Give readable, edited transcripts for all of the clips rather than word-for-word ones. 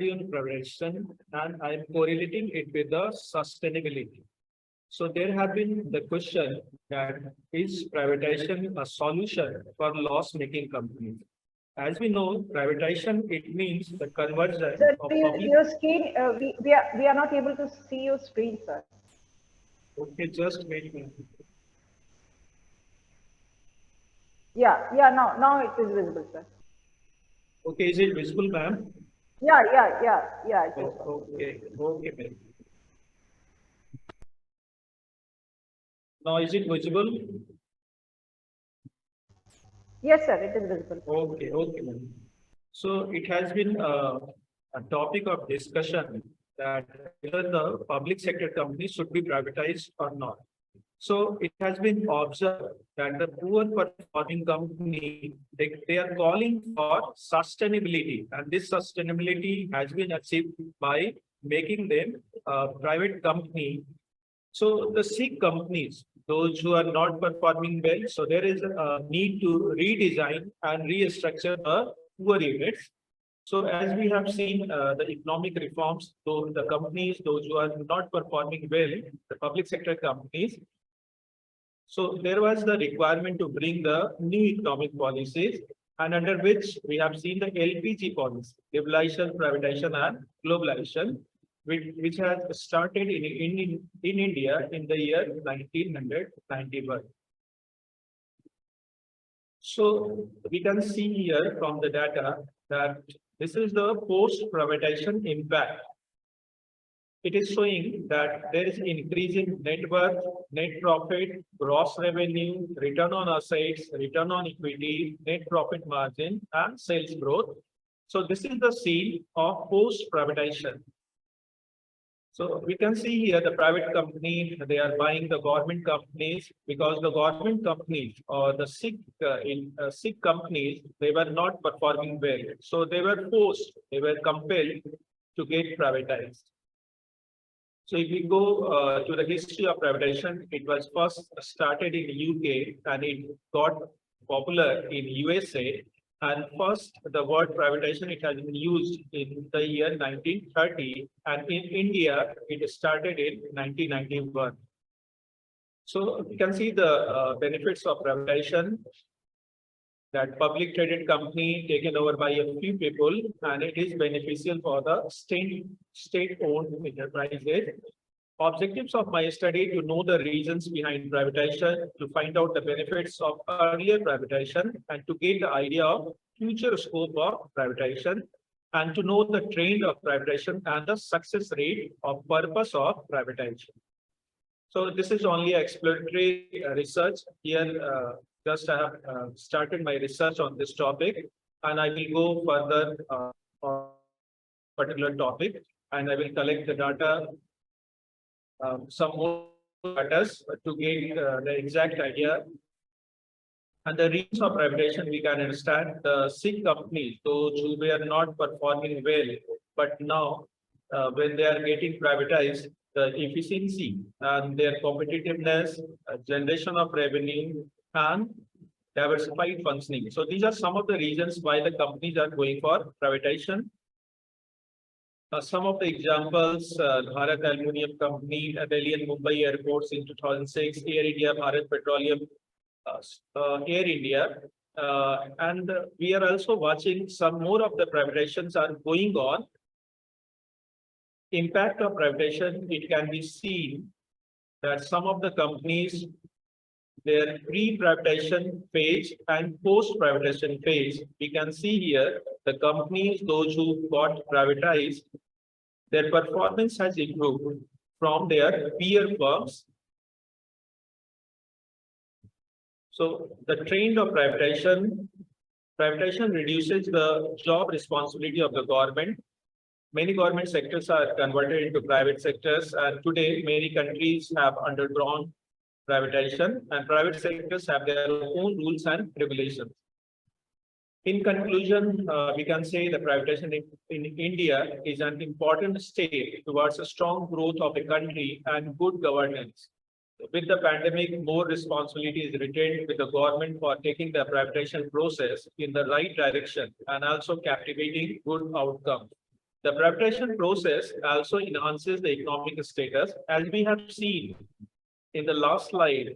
on privatization, and I am correlating it with the sustainability. So there have been the question that is privatization a solution for loss-making companies? As we know, privatization, it means the conversion Sir, of public. your screen, we are not able to see your screen, sir. Okay, just wait a minute. Yeah, now it is visible, sir. Okay, is it visible, ma'am? Yeah. It is. Okay, ma'am. Now, is it visible? Yes, sir, it is visible. Okay, ma'am. So it has been a topic of discussion that whether the public sector companies should be privatized or not. So it has been observed that the poor performing company, they are calling for sustainability, and this sustainability has been achieved by making them a private company. So the sick companies, those who are not performing well, so there is a need to redesign and restructure the poor units. So as we have seen the economic reforms, those the companies, those who are not performing well, the public sector companies. So there was the requirement to bring the new economic policies, and under which we have seen the LPG policy, liberalization, privatization, and globalization, which has started in India in the year 1991. So we can see here from the data that this is the post-privatization impact. It is showing that there is increase in net worth, net profit, gross revenue, return on assets, return on equity, net profit margin, and sales growth. So this is the scene of post-privatization. So we can see here the private company, they are buying the government companies because the government companies or the sick companies, they were not performing well. So they were forced, they were compelled to get privatized. So if we go to the history of privatization, it was first started in UK and it got popular in USA. And first, the word privatization, it has been used in the year 1930, and in India, it started in 1991. So you can see the benefits of privatization, that public traded company taken over by a few people, and it is beneficial for the state-owned enterprises. Objectives of my study to know the reasons behind privatization, to find out the benefits of earlier privatization, and to get the idea of future scope of privatization, and to know the trend of privatization and the success rate of purpose of privatization. So this is only exploratory research. Here, just I have started my research on this topic, and I will go further on particular topic, and I will collect the data, some more data to get the exact idea. And the reasons of privatization, we can understand the sick companies, those who were not performing well, but now when they are getting privatized, the efficiency and their competitiveness, generation of revenue, and diversified functioning. So these are some of the reasons why the companies are going for privatization. Some of the examples, Bharat Aluminium Company, Delhi and Mumbai airports in 2006, Air India, Bharat Petroleum, Air India. And we are also watching some more of the privatizations are going on. Impact of privatization, it can be seen that some of the companies, their pre-privatization phase and post-privatization phase, we can see here the companies, those who got privatized, their performance has improved from their peer firms. So the trend of privatization reduces the job responsibility of the government. Many government sectors are converted into private sectors, and today many countries have undergone privatization, and private sectors have their own rules and regulations. In conclusion, we can say the privatization in India is an important step towards a strong growth of a country and good governance. With the pandemic, more responsibility is retained with the government for taking the privatization process in the right direction and also captivating good outcomes. The privatization process also enhances the economic status, as we have seen in the last slide.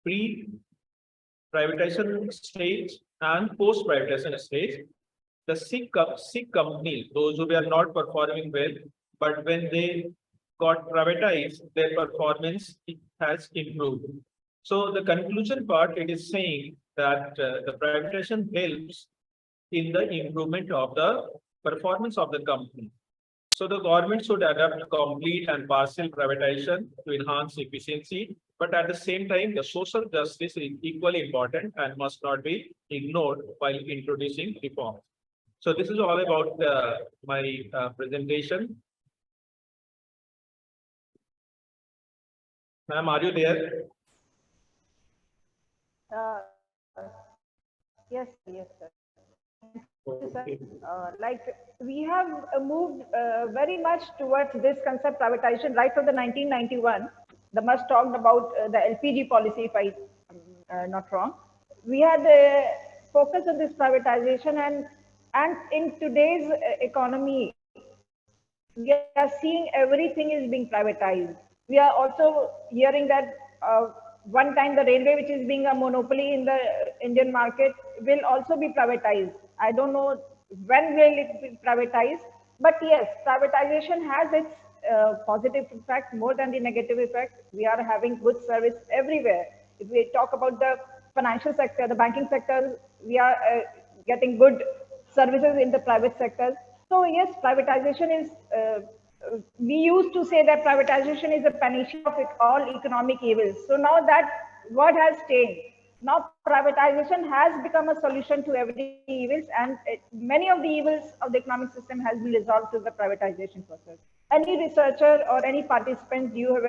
Pre-privatization stage and post-privatization stage, the sick companies, those who were not performing well, but when they got privatized, their performance has improved. So the conclusion part, it is saying that the privatization helps in the improvement of the performance of the company. So the government should adopt complete and partial privatization to enhance efficiency, but at the same time, the social justice is equally important and must not be ignored while introducing reforms. So this is all about my presentation. Ma'am, are you there? Uh, yes, yes, sir. Okay. Like we have moved very much towards this concept privatization right from the 1991. The Musk talked about the LPG policy, if I am not wrong. We had focused on this privatization, and in today's economy, we are seeing everything is being privatized. We are also hearing that one time the railway, which is being a monopoly in the Indian market, will also be privatized. I don't know when will it be privatized, but yes, privatization has its positive effect more than the negative effect. We are having good service everywhere. If we talk about the financial sector, the banking sector, we are getting good services in the private sector. So yes, privatization is, we used to say that privatization is a panacea of all economic evils. So now that word has changed. Now privatization has become a solution to every evils, and many of the evils of the economic system has been resolved through the privatization process. Any researcher or any participant, do you have